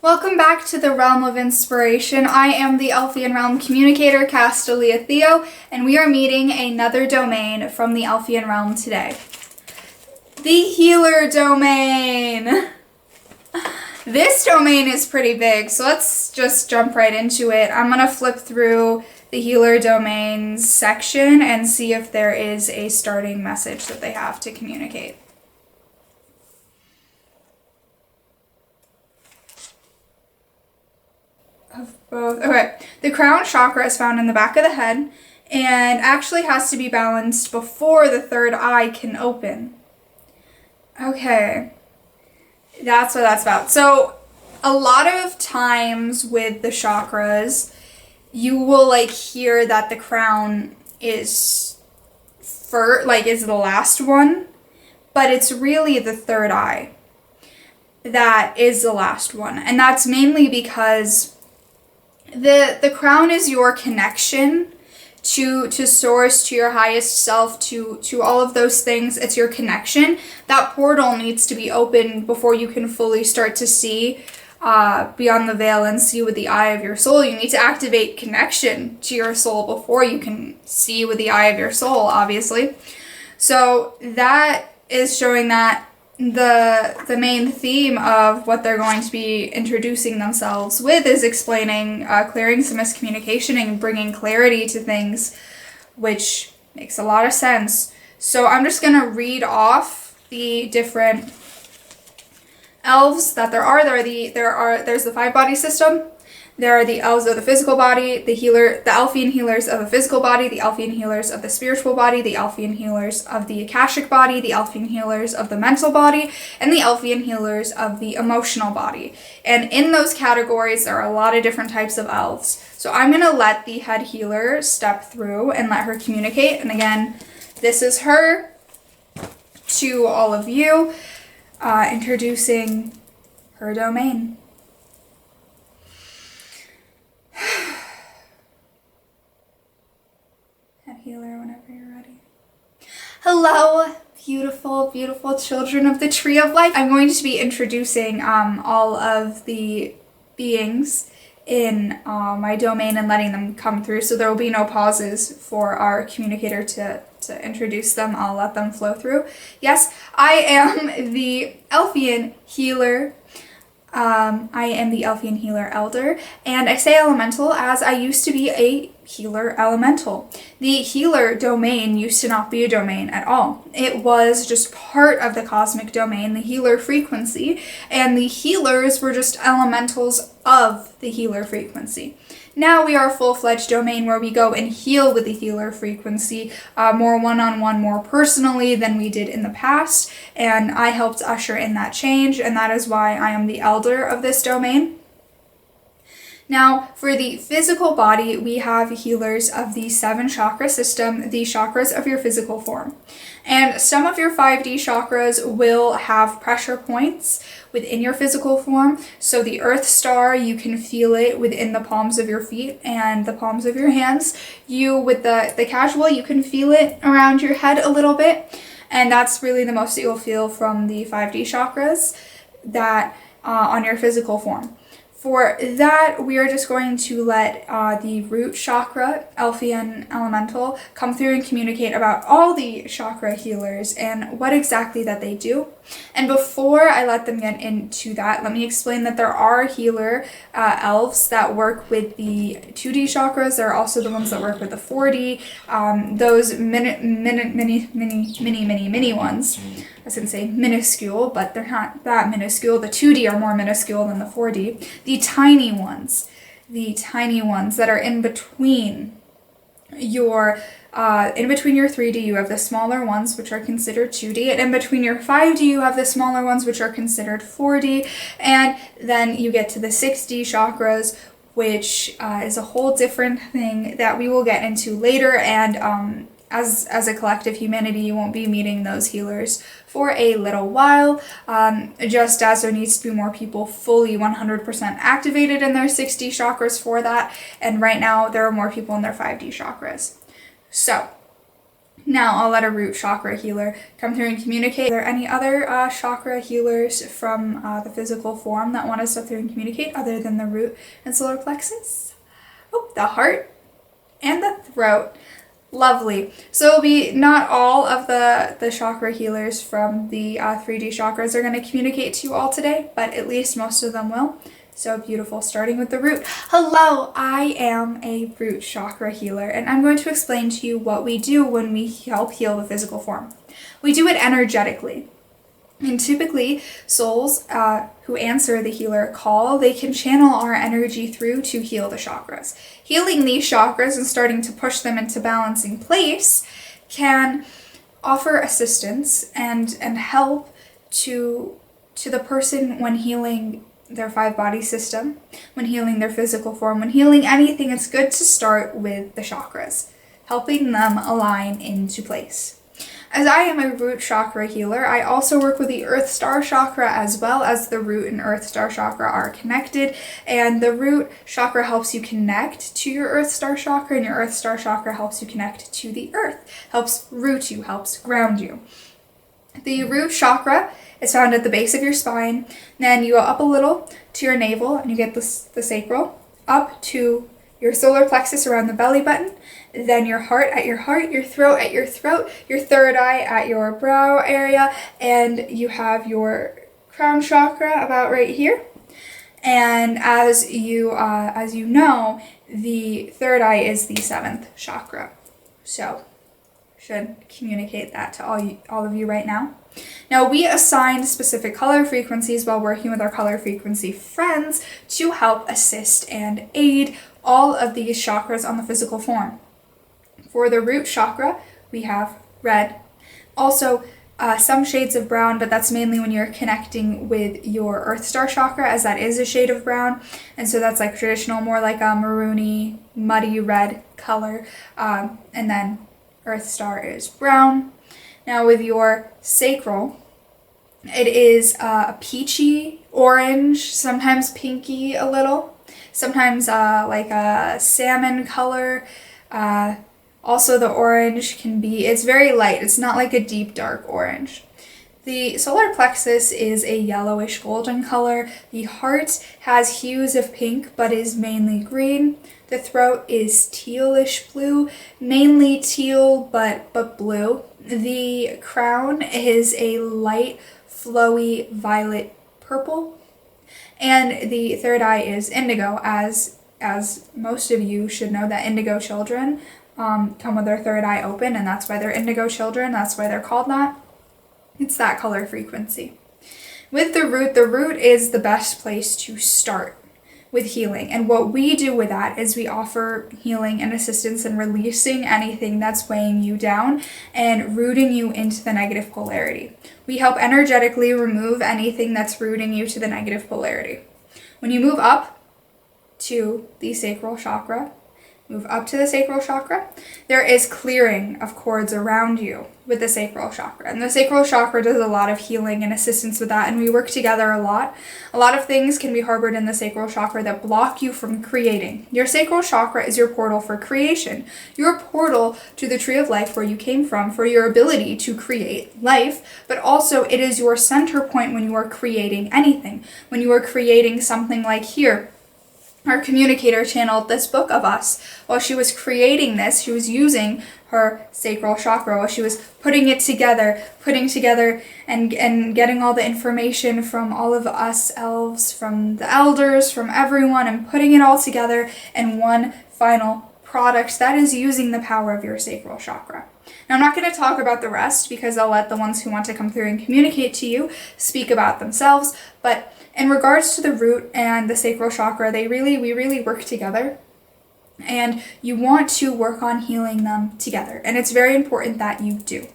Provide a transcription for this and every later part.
Welcome back to the Realm of Inspiration. I am the Elfian Realm Communicator, Castalia Theo, and we are meeting another domain from the Elfian Realm today. The Healer Domain! This domain is pretty big, so let's just jump right into it. I'm going to flip through the Healer Domains section and see if there is a starting message that they have to communicate. Of both. Okay, the crown chakra is found in the back of the head and actually has to be balanced before the third eye can open. Okay, that's what that's about. So a lot of times with the chakras, you will hear that the crown is is the last one, but it's really the third eye that is the last one. And that's mainly because the crown is your connection to source, to your highest self, to all of those things. It's your connection. That portal needs to be open before you can fully start to see beyond the veil and see with the eye of your soul. You need to activate connection to your soul before you can see with the eye of your soul, obviously. So that is showing that the main theme of what they're going to be introducing themselves with is explaining clearing some miscommunication and bringing clarity to things, which makes a lot of sense. So I'm just going to read off the different elves that there are. There's the 5-body system. There are the elves of the physical body, the Elfian healers of the physical body, the Elfian healers of the spiritual body, the Elfian healers of the Akashic body, the Elfian healers of the mental body, and the Elfian healers of the emotional body. And in those categories, there are a lot of different types of elves. So I'm going to let the head healer step through and let her communicate. And again, this is her to all of you, introducing her domain. Head healer, whenever you're ready. Hello, beautiful, beautiful children of the Tree of Life. I'm going to be introducing all of the beings in my domain and letting them come through, so there will be no pauses for our communicator to introduce them. I'll let them flow through. Yes, I am the Elfian healer. I am the Elfian Healer Elder, and I say elemental as I used to be a healer elemental. The healer domain used to not be a domain at all. It was just part of the cosmic domain, the healer frequency, and the healers were just elementals of the healer frequency. Now we are a full-fledged domain where we go and heal with the healer frequency more one-on-one, more personally than we did in the past, and I helped usher in that change, and that is why I am the elder of this domain. Now, for the physical body, we have healers of the 7 chakra system, the chakras of your physical form. And some of your 5D chakras will have pressure points within your physical form. So the Earth Star, you can feel it within the palms of your feet and the palms of your hands. With the casual, you can feel it around your head a little bit. And that's really the most that you'll feel from the 5D chakras that on your physical form. For that, we are just going to let the root chakra, Elfian Elemental, come through and communicate about all the chakra healers and what exactly that they do. And before I let them get into that, let me explain that there are healer elves that work with the 2D chakras. There are also the ones that work with the 4D, those mini ones. I was going to say minuscule, but they're not that minuscule. The 2D are more minuscule than the 4D. The tiny ones that are in between your 3D, you have the smaller ones, which are considered 2D, and in between your 5D, you have the smaller ones, which are considered 4D, and then you get to the 6D chakras, which is a whole different thing that we will get into later, and as a collective humanity, you won't be meeting those healers for a little while, just as there needs to be more people fully 100% activated in their 6D chakras for that, and right now there are more people in their 5D chakras. So, Now I'll let a root chakra healer come through and communicate. Are there any other chakra healers from the physical form that want to step through and communicate other than the root and solar plexus? Oh, the heart and the throat. Lovely. So it'll be not all of the chakra healers from the 3D chakras are going to communicate to you all today, but at least most of them will. So beautiful. Starting with the root. Hello, I am a root chakra healer, and I'm going to explain to you what we do when we help heal the physical form. We do it energetically. And typically, souls who answer the healer call, they can channel our energy through to heal the chakras. Healing these chakras and starting to push them into balancing place can offer assistance and help to the person when healing their 5-body system, when healing their physical form, when healing anything. It's good to start with the chakras, helping them align into place. As I am a root chakra healer, I also work with the Earth Star chakra, as well as the root and Earth Star chakra are connected, and the root chakra helps you connect to your Earth Star chakra, and your Earth Star chakra helps you connect to the earth, helps root you, helps ground you. The root chakra is found at the base of your spine. Then you go up a little to your navel and you get the sacral, up to your solar plexus around the belly button, then your heart at your heart, your throat at your throat, your third eye at your brow area, and you have your crown chakra about right here. And as you know, the third eye is the 7th chakra. So should communicate that to all of you right now. Now, we assigned specific color frequencies while working with our color frequency friends to help assist and aid all of these chakras on the physical form. For the root chakra, we have red. Also, some shades of brown, but that's mainly when you're connecting with your Earth Star chakra, as that is a shade of brown. And so that's like traditional, more like a maroony, muddy red color. And then Earth Star is brown. Now with your sacral, it is a peachy orange, sometimes pinky a little, sometimes like a salmon color. Also the orange it's very light. It's not like a deep dark orange. The solar plexus is a yellowish golden color. The heart has hues of pink but is mainly green. The throat is tealish blue, mainly teal but blue. The crown is a light, flowy violet purple. And the third eye is indigo, as most of you should know that indigo children come with their third eye open, and that's why they're indigo children. That's why they're called that. It's that color frequency. With the root is the best place to start with healing. And what we do with that is we offer healing and assistance in releasing anything that's weighing you down and rooting you into the negative polarity. We help energetically remove anything that's rooting you to the negative polarity. When you move up to the sacral chakra, there is clearing of cords around you with the sacral chakra. And the sacral chakra does a lot of healing and assistance with that, and we work together a lot. A lot of things can be harbored in the sacral chakra that block you from creating. Your sacral chakra is your portal for creation, your portal to the tree of life where you came from, for your ability to create life, but also it is your center point when you are creating anything. When you are creating something like here, our communicator channeled this book of us. While she was creating this, she was using her sacral chakra. While she was putting together and getting all the information from all of us elves, from the elders, from everyone, and putting it all together in one final product that is using the power of your sacral chakra. Now, I'm not going to talk about the rest because I'll let the ones who want to come through and communicate to you speak about themselves, but in regards to the root and the sacral chakra, we really work together, and you want to work on healing them together, and it's very important that you do.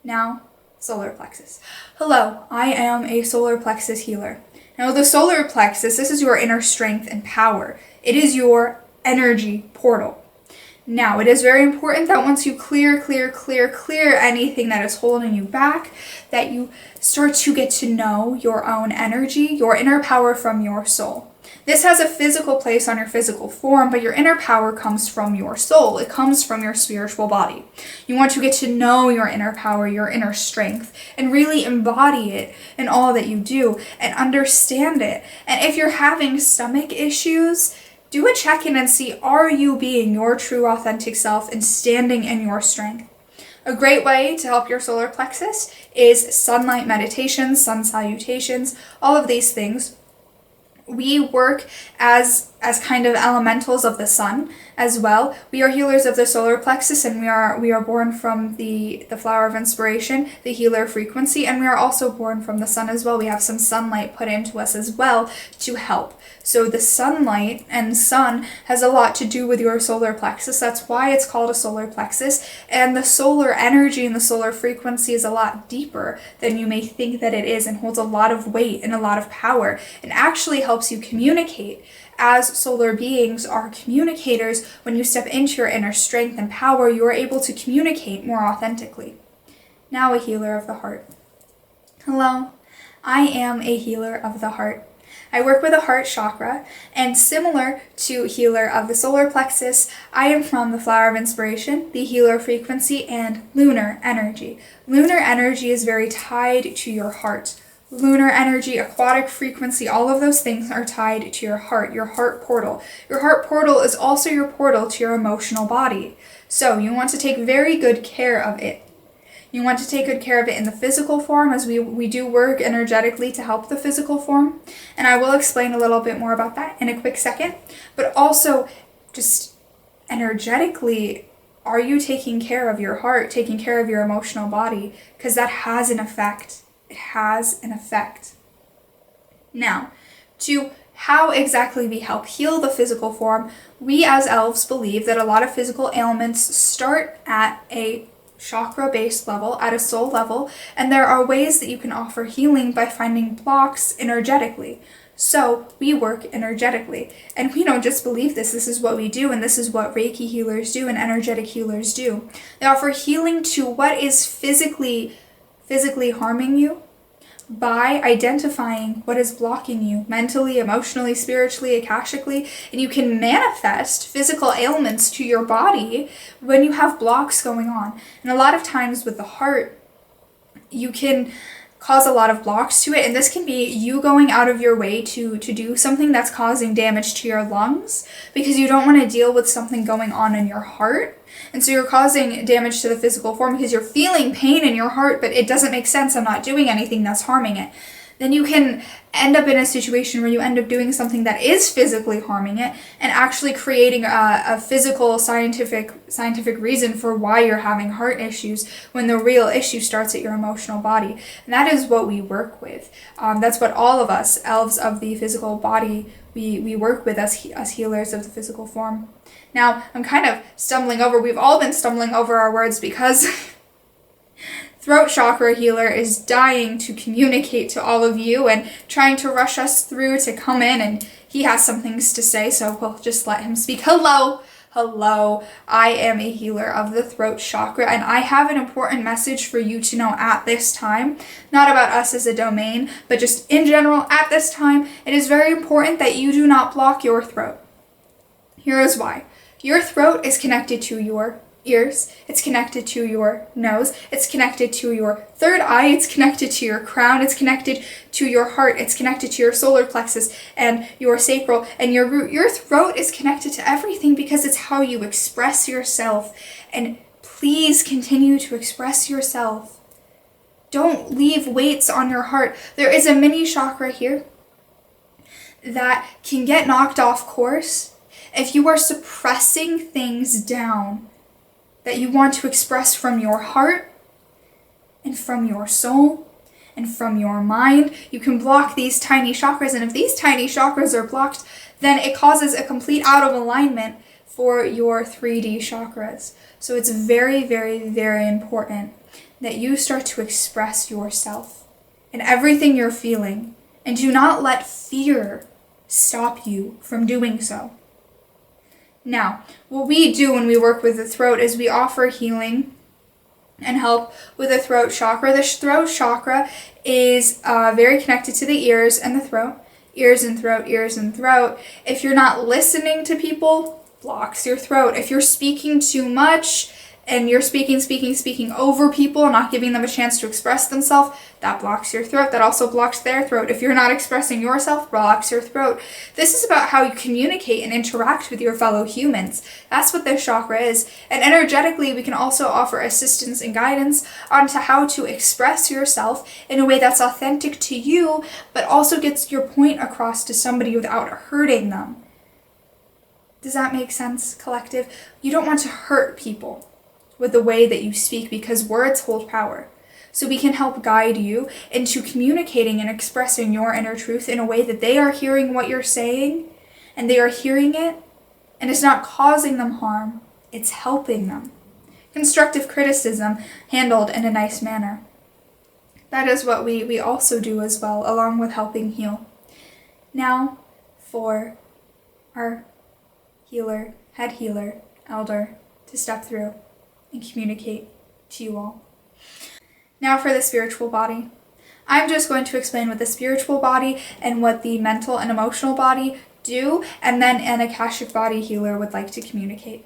Now, solar plexus. Hello, I am a solar plexus healer. Now, the solar plexus, this is your inner strength and power. It is your energy portal. Now, it is very important that once you clear anything that is holding you back, that you start to get to know your own energy, your inner power from your soul. This has a physical place on your physical form, but your inner power comes from your soul. It comes from your spiritual body. You want to get to know your inner power, your inner strength, and really embody it in all that you do and understand it. And if you're having stomach issues, do a check-in and see, are you being your true authentic self and standing in your strength? A great way to help your solar plexus is sunlight meditations, sun salutations, all of these things. We work as kind of elementals of the sun as well. We are healers of the solar plexus, and we are born from the flower of inspiration, the healer frequency, and we are also born from the sun as well. We have some sunlight put into us as well to help. So the sunlight and sun has a lot to do with your solar plexus. That's why it's called a solar plexus. And the solar energy and the solar frequency is a lot deeper than you may think that it is, and holds a lot of weight and a lot of power, and actually helps you communicate. As solar beings are communicators, when you step into your inner strength and power, you are able to communicate more authentically. Now, a healer of the heart. Hello, I am a healer of the heart. I work with the heart chakra, and similar to healer of the solar plexus, I am from the flower of inspiration, the healer frequency, and lunar energy. Lunar energy is very tied to your heart. Lunar energy, aquatic frequency, all of those things are tied to your heart portal. Your heart portal is also your portal to your emotional body. So you want to take very good care of it. You want to take good care of it in the physical form, as we do work energetically to help the physical form. And I will explain a little bit more about that in a quick second. But also, just energetically, are you taking care of your heart, taking care of your emotional body? Because that has an effect. It has an effect. Now, to how exactly we help heal the physical form, we as elves believe that a lot of physical ailments start at a chakra-based level, at a soul level, and there are ways that you can offer healing by finding blocks energetically. So we work energetically, and we don't just believe this is what we do, and this is what Reiki healers do and energetic healers do. They offer healing to what is physically harming you by identifying what is blocking you mentally, emotionally, spiritually, akashically, and you can manifest physical ailments to your body when you have blocks going on. And a lot of times with the heart, you can cause a lot of blocks to it, and this can be you going out of your way to do something that's causing damage to your lungs because you don't want to deal with something going on in your heart. And so you're causing damage to the physical form because you're feeling pain in your heart, but it doesn't make sense. I'm not doing anything that's harming it. Then you can end up in a situation where you end up doing something that is physically harming it and actually creating a physical scientific reason for why you're having heart issues, when the real issue starts at your emotional body. And that is what we work with. That's what all of us, elves of the physical body, we work with as healers of the physical form. Now, I'm kind of we've all been stumbling over our words because Throat Chakra Healer is dying to communicate to all of you and trying to rush us through to come in, and he has some things to say, so we'll just let him speak. Hello, I am a healer of the throat chakra, and I have an important message for you to know at this time, not about us as a domain, but just in general at this time. It is very important that you do not block your throat. Here is why. Your throat is connected to your ears, it's connected to your nose, it's connected to your third eye, it's connected to your crown, it's connected to your heart, it's connected to your solar plexus and your sacral and your root. Your throat is connected to everything because it's how you express yourself. And please continue to express yourself. Don't leave weights on your heart. There is a mini chakra here that can get knocked off course if you are suppressing things down that you want to express from your heart and from your soul and from your mind. You can block these tiny chakras, and if these tiny chakras are blocked, then it causes a complete out of alignment for your 3D chakras. So it's very, very, very important that you start to express yourself and everything you're feeling, and do not let fear stop you from doing so. Now, what we do when we work with the throat is we offer healing and help with the throat chakra. The throat chakra is very connected to the ears and the throat. ears and throat, ears and throat. If you're not listening to people, blocks your throat. If you're speaking too much and you're speaking over people, not giving them a chance to express themselves, that blocks your throat. That also blocks their throat. If you're not expressing yourself, blocks your throat. This is about how you communicate and interact with your fellow humans. That's what this chakra is. And energetically, we can also offer assistance and guidance onto how to express yourself in a way that's authentic to you, but also gets your point across to somebody without hurting them. Does that make sense, collective? You don't want to hurt people with the way that you speak, because words hold power. So we can help guide you into communicating and expressing your inner truth in a way that they are hearing what you're saying, and they are hearing it, and it's not causing them harm, it's helping them. Constructive criticism handled in a nice manner. That is what we also do as well, along with helping heal. Now for our healer, head healer, elder, to step through and communicate to you all. Now for the spiritual body. I'm just going to explain what the spiritual body and what the mental and emotional body do, and then an Akashic body healer would like to communicate.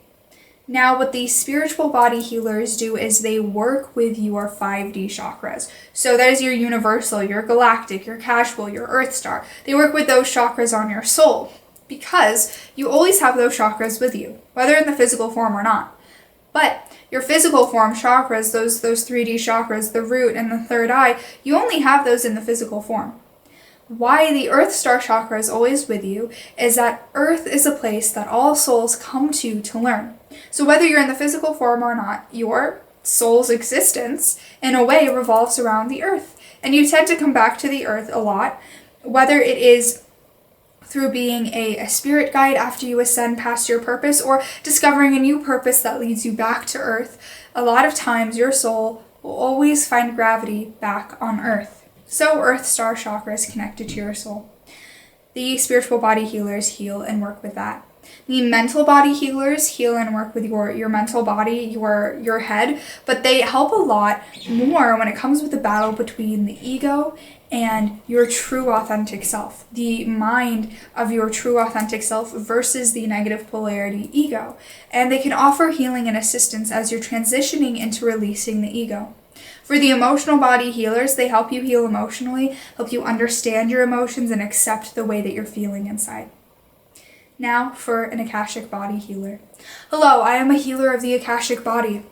Now, what the spiritual body healers do is they work with your 5D chakras. So that is your universal, your galactic, your casual, your earth star. They work with those chakras on your soul, because you always have those chakras with you, whether in the physical form or not. But your physical form chakras, those 3D chakras, the root and the third eye, you only have those in the physical form. Why the earth star chakra is always with you is that earth is a place that all souls come to learn. So whether you're in the physical form or not, your soul's existence in a way revolves around the earth. And you tend to come back to the earth a lot, whether it is through being a spirit guide after you ascend past your purpose, or discovering a new purpose that leads you back to earth. A lot of times your soul will always find gravity back on earth. So earth star chakra is connected to your soul. The spiritual body healers heal and work with that. The mental body healers heal and work with your mental body, your head, but they help a lot more when it comes with the battle between the ego and your true authentic self, the mind of your true authentic self versus the negative polarity ego. And they can offer healing and assistance as you're transitioning into releasing the ego. For the emotional body healers, they help you heal emotionally, help you understand your emotions and accept the way that you're feeling inside. Now for an Akashic body healer. Hello, I am a healer of the Akashic body.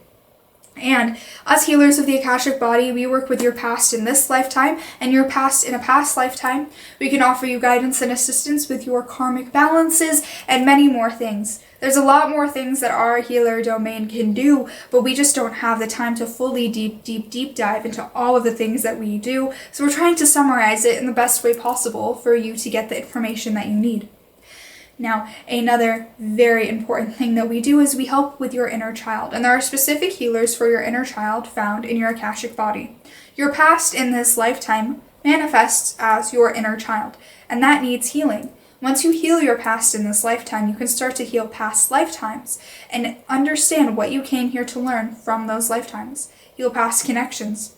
And us healers of the Akashic body, we work with your past in this lifetime and your past in a past lifetime. We can offer you guidance and assistance with your karmic balances and many more things. There's a lot more things that our healer domain can do, but we just don't have the time to fully deep dive into all of the things that we do. So we're trying to summarize it in the best way possible for you to get the information that you need. Now, another very important thing that we do is we help with your inner child, and there are specific healers for your inner child found in your Akashic body. Your past in this lifetime manifests as your inner child, and that needs healing. Once you heal your past in this lifetime, you can start to heal past lifetimes and understand what you came here to learn from those lifetimes. Heal past connections.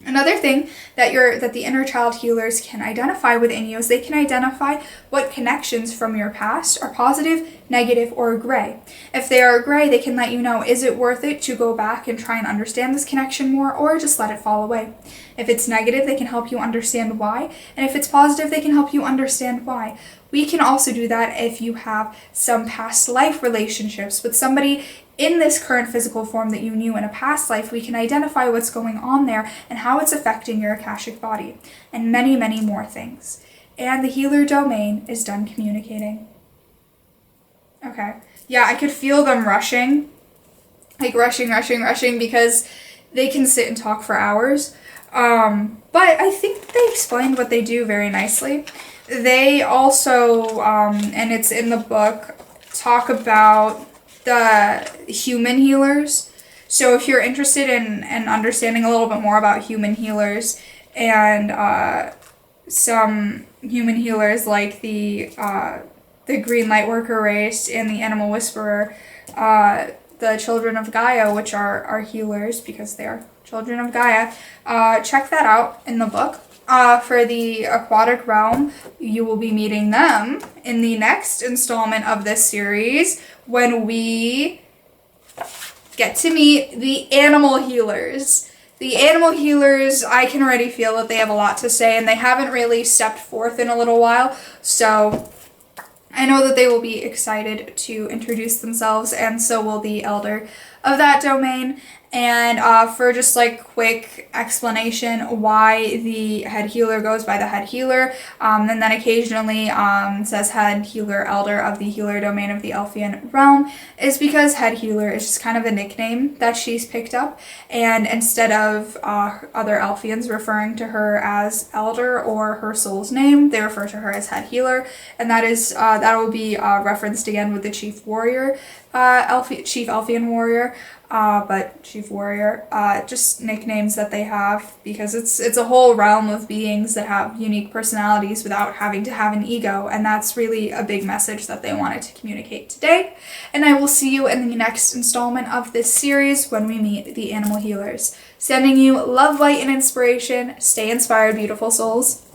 Another thing that the inner child healers can identify within you is they can identify what connections from your past are positive, negative, or gray. If they are gray, they can let you know, is it worth it to go back and try and understand this connection more, or just let it fall away? If it's negative, they can help you understand why, and if it's positive, they can help you understand why. We can also do that if you have some past life relationships with somebody in this current physical form that you knew in a past life. We can identify what's going on there and how it's affecting your Akashic body, and many, many more things. And the healer domain is done communicating. Okay. Yeah, I could feel them rushing. Like rushing, because they can sit and talk for hours. But I think they explained what they do very nicely. They also, and it's in the book, talk about the human healers. So if you're interested in understanding a little bit more about human healers and some human healers like the Green Light Worker race and the Animal Whisperer, the Children of Gaia, which are healers because they are children of Gaia, check that out in the book. for the aquatic realm, you will be meeting them in the next installment of this series when we get to meet the animal healers. The animal healers, I can already feel that they have a lot to say, and they haven't really stepped forth in a little while, so I know that they will be excited to introduce themselves, and so will the elder of that domain. And for just like quick explanation why the head healer goes by the head healer, and then occasionally says head healer elder of the healer domain of the Elfian realm, is because head healer is just kind of a nickname that she's picked up, and instead of other Elfians referring to her as elder or her soul's name, they refer to her as head healer, and that will be referenced again with the chief warrior, chief Elfian warrior. But chief warrior, just nicknames that they have, because it's a whole realm of beings that have unique personalities without having to have an ego, and that's really a big message that they wanted to communicate today. And I will see you in the next installment of this series when we meet the animal healers. Sending you love, light, and inspiration. Stay inspired, beautiful souls.